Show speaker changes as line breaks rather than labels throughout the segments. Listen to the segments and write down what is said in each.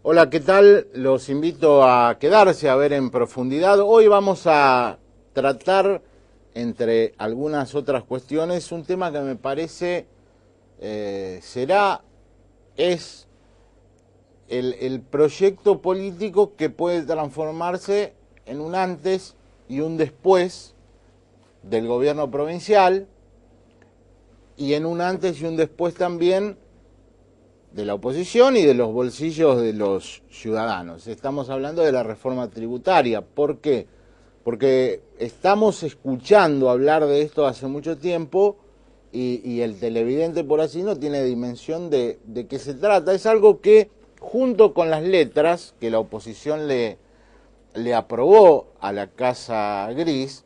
Hola, ¿qué tal? Los invito a quedarse a ver en profundidad. Hoy vamos a tratar, entre algunas otras cuestiones, un tema que me parece es el proyecto político que puede transformarse en un antes y un después del gobierno provincial y en un antes y un después también de la oposición y de los bolsillos de los ciudadanos. Estamos hablando de la reforma tributaria. ¿Por qué? Porque estamos escuchando hablar de esto hace mucho tiempo y el televidente por así no tiene dimensión de qué se trata. Es algo que, junto con las letras que la oposición le aprobó a la Casa Gris,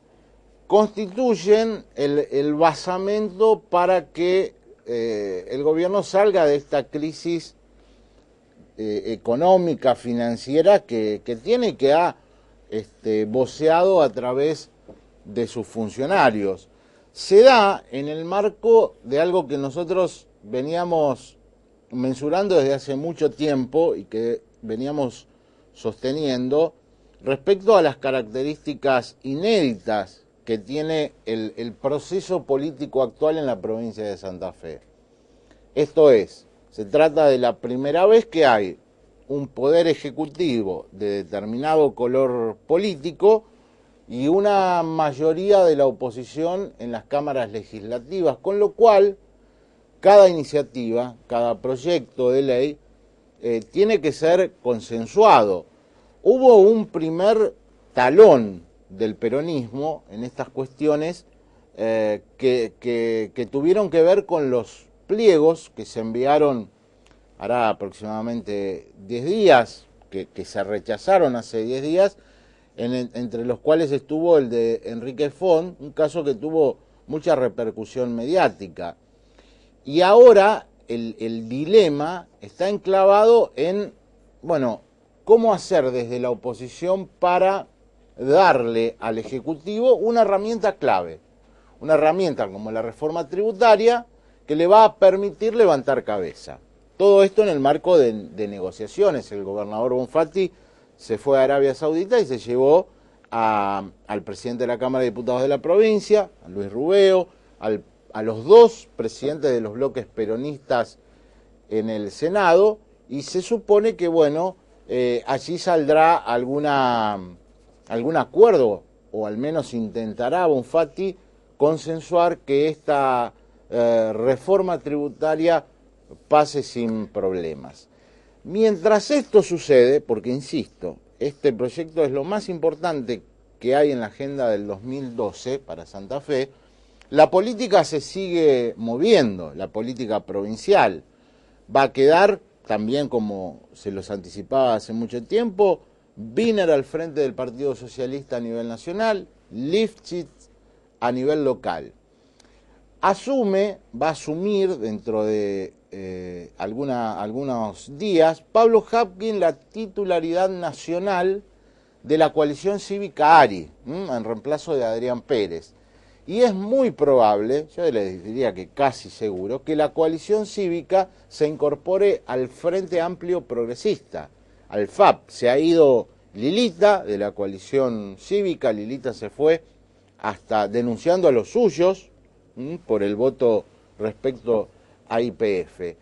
constituyen el basamento para que el gobierno salga de esta crisis económica, financiera que tiene y que ha voceado a través de sus funcionarios. Se da en el marco de algo que nosotros veníamos mensurando desde hace mucho tiempo y que veníamos sosteniendo respecto a las características inéditas que tiene el proceso político actual en la provincia de Santa Fe. Esto es, se trata de la primera vez que hay un poder ejecutivo de determinado color político y una mayoría de la oposición en las cámaras legislativas, con lo cual cada iniciativa, cada proyecto de ley tiene que ser consensuado. Hubo un primer talón del peronismo en estas cuestiones que tuvieron que ver con los pliegos que se enviaron hará aproximadamente 10 días, que se rechazaron hace 10 días, entre los cuales estuvo el de Enrique Font, un caso que tuvo mucha repercusión mediática. Y ahora el dilema está enclavado en, bueno, cómo hacer desde la oposición para darle al Ejecutivo una herramienta clave, una herramienta como la reforma tributaria que le va a permitir levantar cabeza. Todo esto en el marco de negociaciones. El gobernador Bonfatti se fue a Arabia Saudita y se llevó al presidente de la Cámara de Diputados de la provincia, a Luis Rubeo, a los dos presidentes de los bloques peronistas en el Senado, y se supone que, bueno, allí saldrá algún acuerdo, o al menos intentará Bonfatti consensuar que esta reforma tributaria pase sin problemas. Mientras esto sucede, porque insisto, este proyecto es lo más importante que hay en la agenda del 2012 para Santa Fe, la política se sigue moviendo, la política provincial. Va a quedar, también como se los anticipaba hace mucho tiempo, Wiener al frente del Partido Socialista a nivel nacional, Lifshitz a nivel local. Va a asumir dentro de algunos días, Pablo Hapkin la titularidad nacional de la coalición cívica ARI, en reemplazo de Adrián Pérez. Y es muy probable, yo les diría que casi seguro, que la coalición cívica se incorpore al Frente Amplio Progresista, al FAP. Se ha ido Lilita de la coalición cívica, Lilita se fue hasta denunciando a los suyos por el voto respecto a YPF.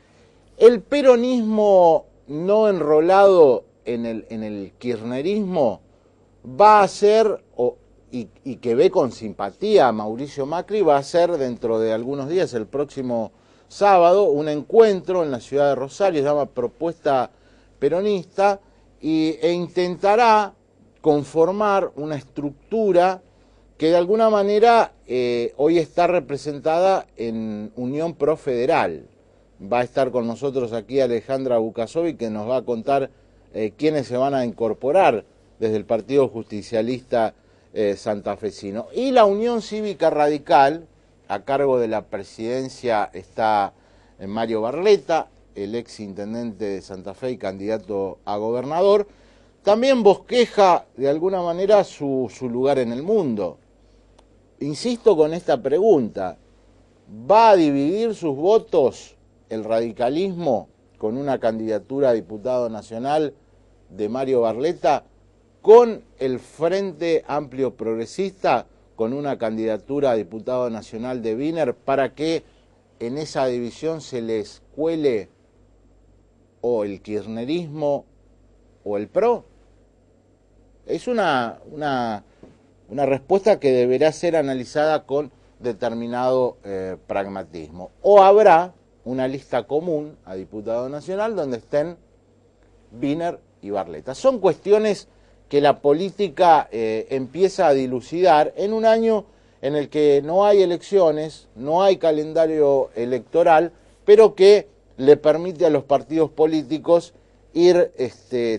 El peronismo no enrolado en el kirchnerismo va a ser, y que ve con simpatía a Mauricio Macri, va a ser dentro de algunos días, el próximo sábado, un encuentro en la ciudad de Rosario, se llama Propuesta Peronista, e intentará conformar una estructura que de alguna manera hoy está representada en Unión Pro Federal. Va a estar con nosotros aquí Alejandra Bucasovi, que nos va a contar quiénes se van a incorporar desde el Partido Justicialista santafesino. Y la Unión Cívica Radical, a cargo de la presidencia está Mario Barletta, el ex intendente de Santa Fe y candidato a gobernador, también bosqueja de alguna manera su lugar en el mundo. Insisto con esta pregunta, ¿va a dividir sus votos el radicalismo con una candidatura a diputado nacional de Mario Barletta con el Frente Amplio Progresista, con una candidatura a diputado nacional de Wiener, para que en esa división se les cuele o el kirchnerismo o el PRO? Es una respuesta que deberá ser analizada con determinado pragmatismo. O habrá una lista común a diputado nacional donde estén Wiener y Barletta. Son cuestiones que la política empieza a dilucidar en un año en el que no hay elecciones, no hay calendario electoral, pero que le permite a los partidos políticos ir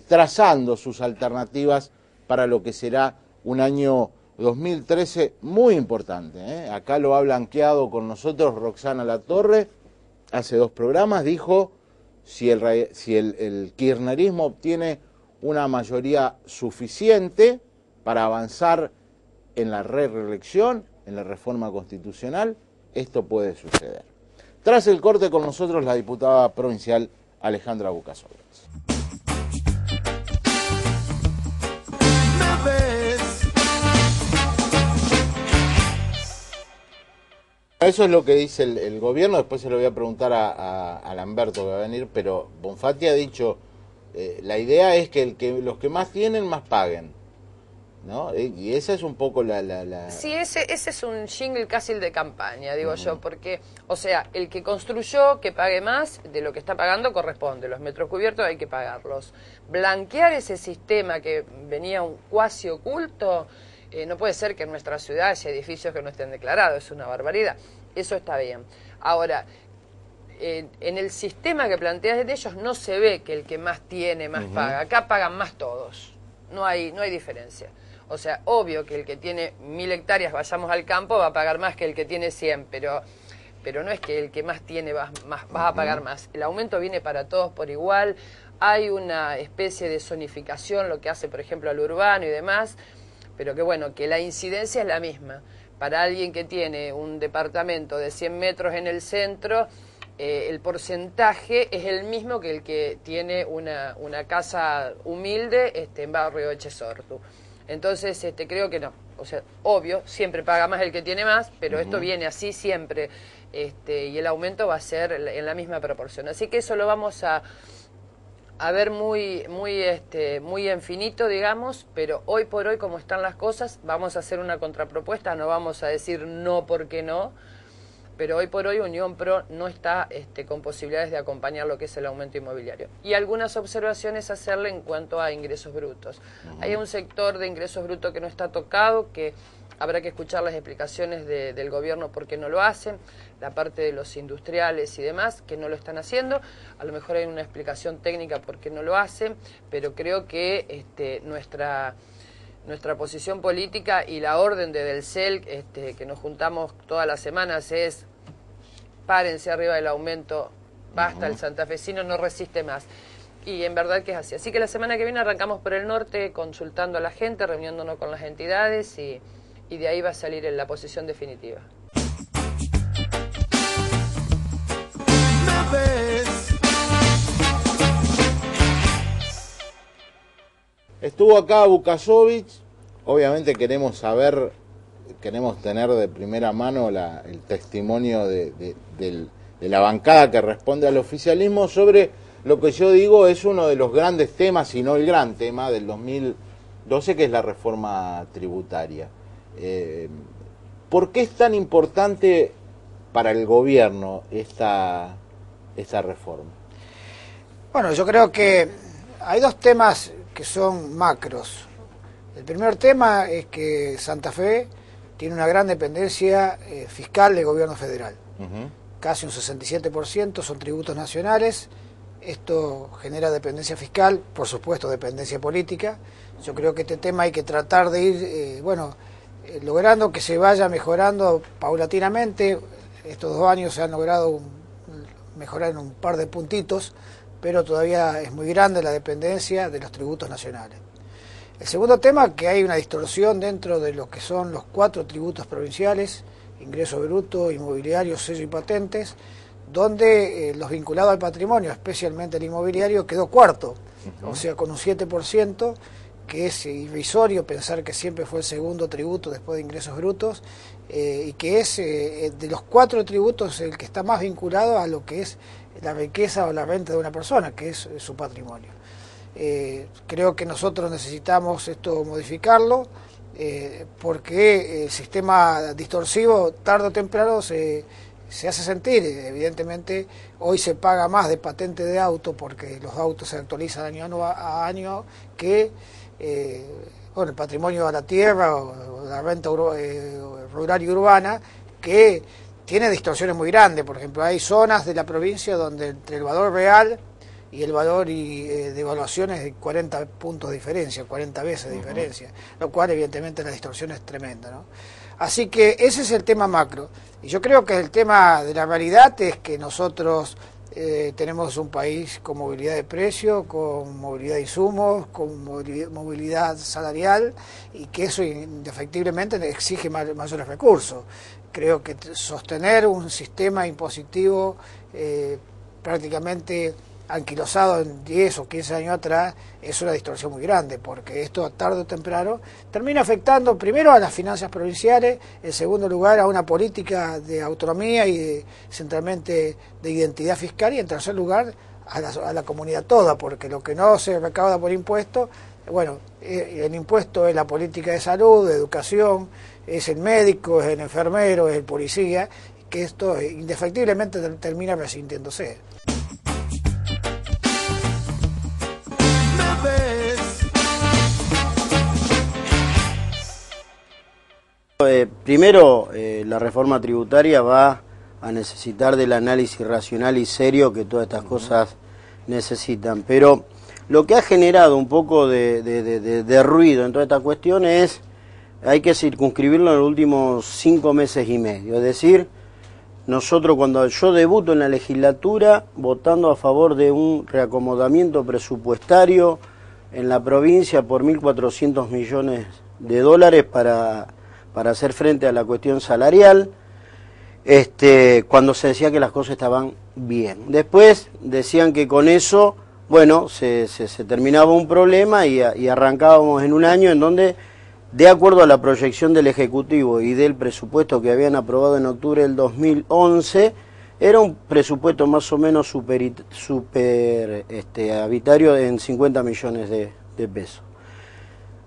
trazando sus alternativas para lo que será un año 2013 muy importante, ¿eh? Acá lo ha blanqueado con nosotros Roxana Latorre, hace 2 programas, dijo, si el kirchnerismo obtiene una mayoría suficiente para avanzar en la reelección, en la reforma constitucional, esto puede suceder. Tras el corte, con nosotros la diputada provincial Alejandra Bucasovich. Eso es lo que dice el gobierno, después se lo voy a preguntar a Lamberto que va a venir, pero Bonfatti ha dicho, la idea es que los que más tienen, más paguen, ¿no? Y esa es un poco la...
Sí, ese es un jingle casi el de campaña, digo yo, porque, o sea, el que construyó que pague más de lo que está pagando corresponde, los metros cubiertos hay que pagarlos. Blanquear ese sistema que venía un cuasi oculto, no puede ser que en nuestra ciudad haya edificios que no estén declarados, es una barbaridad, eso está bien. Ahora, en el sistema que planteas de ellos no se ve que el que más tiene, más paga, acá pagan más todos, no hay diferencia. O sea, obvio que el que tiene 1000 hectáreas, vayamos al campo, va a pagar más que el que tiene 100, pero no es que el que más tiene va a pagar más. El aumento viene para todos por igual, hay una especie de zonificación, lo que hace, por ejemplo, al urbano y demás, pero que bueno, que la incidencia es la misma. Para alguien que tiene un departamento de 100 metros en el centro, el porcentaje es el mismo que el que tiene una casa humilde en barrio Echesortu. Entonces, creo que no. O sea, obvio, siempre paga más el que tiene más, pero esto viene así siempre, y el aumento va a ser en la misma proporción. Así que eso lo vamos a ver muy infinito, digamos, pero hoy por hoy, como están las cosas, vamos a hacer una contrapropuesta, no vamos a decir no porque no, pero hoy por hoy Unión Pro no está con posibilidades de acompañar lo que es el aumento inmobiliario. Y algunas observaciones hacerle en cuanto a ingresos brutos. Hay un sector de ingresos brutos que no está tocado, que habrá que escuchar las explicaciones del gobierno por qué no lo hacen, la parte de los industriales y demás, que no lo están haciendo. A lo mejor hay una explicación técnica por qué no lo hacen, pero creo que nuestra posición política y la orden del CEL, que nos juntamos todas las semanas, es párense arriba del aumento, basta, el santafesino no resiste más. Y en verdad que es así. Así que la semana que viene arrancamos por el norte consultando a la gente, reuniéndonos con las entidades y de ahí va a salir en la posición definitiva.
Estuvo acá Bucasovich, obviamente queremos tener de primera mano el testimonio de la bancada que responde al oficialismo sobre lo que yo digo es uno de los grandes temas, si no el gran tema del 2012, que es la reforma tributaria. ¿Por qué es tan importante para el gobierno esta reforma?
Bueno, yo creo que hay 2 temas que son macros. El primer tema es que Santa Fe tiene una gran dependencia fiscal del gobierno federal. Casi un 67% son tributos nacionales. Esto genera dependencia fiscal, por supuesto dependencia política. Yo creo que este tema hay que tratar de ir, logrando que se vaya mejorando paulatinamente. Estos 2 años se han logrado mejorar en un par de puntitos, pero todavía es muy grande la dependencia de los tributos nacionales. El segundo tema, que hay una distorsión dentro de lo que son los 4 tributos provinciales, ingreso bruto, inmobiliario, sello y patentes, donde los vinculados al patrimonio, especialmente el inmobiliario, quedó cuarto. o sea, con un 7%, que es irrisorio pensar que siempre fue el segundo tributo después de ingresos brutos, y que es de los 4 tributos el que está más vinculado a lo que es la riqueza o la renta de una persona, que es su patrimonio. Creo que nosotros necesitamos esto modificarlo, porque el sistema distorsivo tarde o temprano se hace sentir. Evidentemente hoy se paga más de patente de auto porque los autos se actualizan año a año que bueno, el patrimonio de la tierra o la renta rural y urbana, que tiene distorsiones muy grandes. Por ejemplo, hay zonas de la provincia donde entre el valor real y el valor de evaluación es de 40 puntos de diferencia, 40 veces de diferencia, lo cual evidentemente la distorsión es tremenda, ¿no? Así que ese es el tema macro. Y yo creo que el tema de la realidad es que nosotros tenemos un país con movilidad de precio, con movilidad de insumos, con movilidad salarial, y que eso indefectiblemente exige mayores recursos. Creo que sostener un sistema impositivo prácticamente anquilosado en 10 o 15 años atrás es una distorsión muy grande, porque esto tarde o temprano termina afectando primero a las finanzas provinciales, en segundo lugar a una política de autonomía y centralmente de identidad fiscal, y en tercer lugar a la comunidad toda, porque lo que no se recauda por impuestos, bueno, el impuesto es la política de salud, de educación, es el médico, es el enfermero, es el policía, que esto indefectiblemente termina resintiéndose.
Primero, la reforma tributaria va a necesitar del análisis racional y serio que todas estas cosas necesitan, pero lo que ha generado un poco de ruido en toda esta cuestión es, hay que circunscribirlo en los últimos 5 meses y medio, es decir, nosotros cuando yo debuto en la legislatura votando a favor de un reacomodamiento presupuestario en la provincia por 1.400 millones de dólares para hacer frente a la cuestión salarial, cuando se decía que las cosas estaban bien. Después decían que con eso, bueno, se terminaba un problema y arrancábamos en un año en donde, de acuerdo a la proyección del Ejecutivo y del presupuesto que habían aprobado en octubre del 2011, era un presupuesto más o menos habitario en 50 millones de pesos.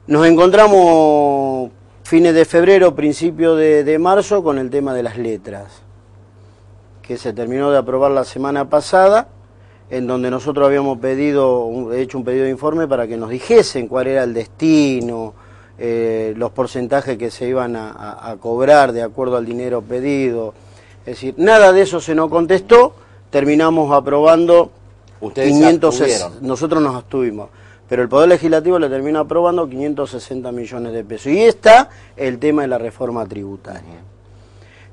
Nos encontramos fines de febrero, principio de marzo, con el tema de las letras, que se terminó de aprobar la semana pasada, en donde nosotros habíamos hecho un pedido de informe para que nos dijesen cuál era el destino, los porcentajes que se iban a cobrar de acuerdo al dinero pedido. Es decir, nada de eso se nos contestó, terminamos aprobando 500, nosotros nos abstuvimos. Pero el Poder Legislativo le termina aprobando 560 millones de pesos. Y está el tema de la reforma tributaria.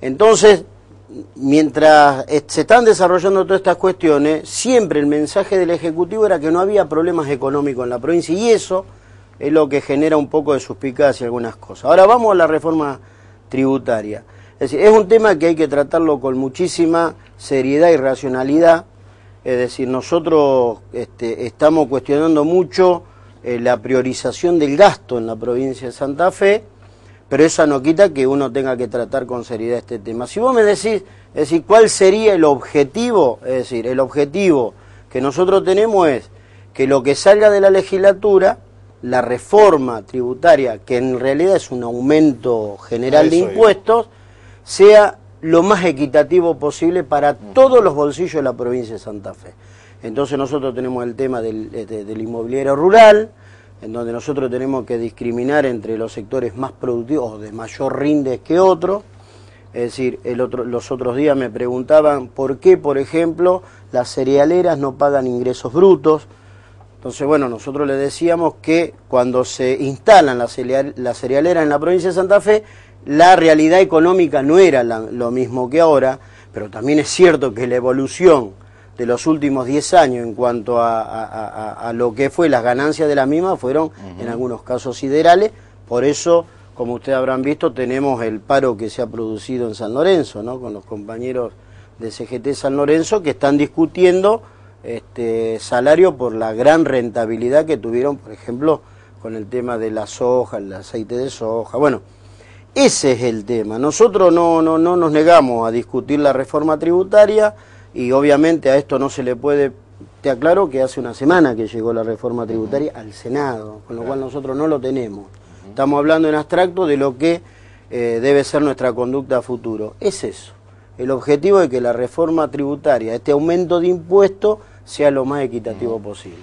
Entonces, mientras se están desarrollando todas estas cuestiones, siempre el mensaje del Ejecutivo era que no había problemas económicos en la provincia, y eso es lo que genera un poco de suspicacia en algunas cosas. Ahora vamos a la reforma tributaria. Es decir, es un tema que hay que tratarlo con muchísima seriedad y racionalidad. Es decir, nosotros estamos cuestionando mucho la priorización del gasto en la provincia de Santa Fe, pero eso no quita que uno tenga que tratar con seriedad este tema. Si vos me decís, es decir, ¿cuál sería el objetivo? Es decir, el objetivo que nosotros tenemos es que lo que salga de la legislatura, la reforma tributaria, que en realidad es un aumento general de impuestos, sea lo más equitativo posible para todos los bolsillos de la provincia de Santa Fe. Entonces nosotros tenemos el tema del inmobiliario rural, en donde nosotros tenemos que discriminar entre los sectores más productivos o de mayor rinde que otros. Es decir, los otros días me preguntaban por qué, por ejemplo, las cerealeras no pagan ingresos brutos. Entonces, bueno, nosotros le decíamos que cuando se instalan las cerealeras en la provincia de Santa Fe, la realidad económica no era lo mismo que ahora, pero también es cierto que la evolución de los últimos 10 años en cuanto a lo que fue las ganancias de la misma fueron en algunos casos siderales. Por eso, como ustedes habrán visto, tenemos el paro que se ha producido en San Lorenzo, ¿no? Con los compañeros de CGT San Lorenzo, que están discutiendo salario por la gran rentabilidad que tuvieron, por ejemplo, con el tema de la soja, el aceite de soja. Bueno, ese es el tema. Nosotros no nos negamos a discutir la reforma tributaria y obviamente a esto no se le puede... Te aclaro que hace una semana que llegó la reforma tributaria al Senado, con lo cual nosotros no lo tenemos. Estamos hablando en abstracto de lo que debe ser nuestra conducta a futuro. Es eso. El objetivo es que la reforma tributaria, este aumento de impuestos, sea lo más equitativo posible.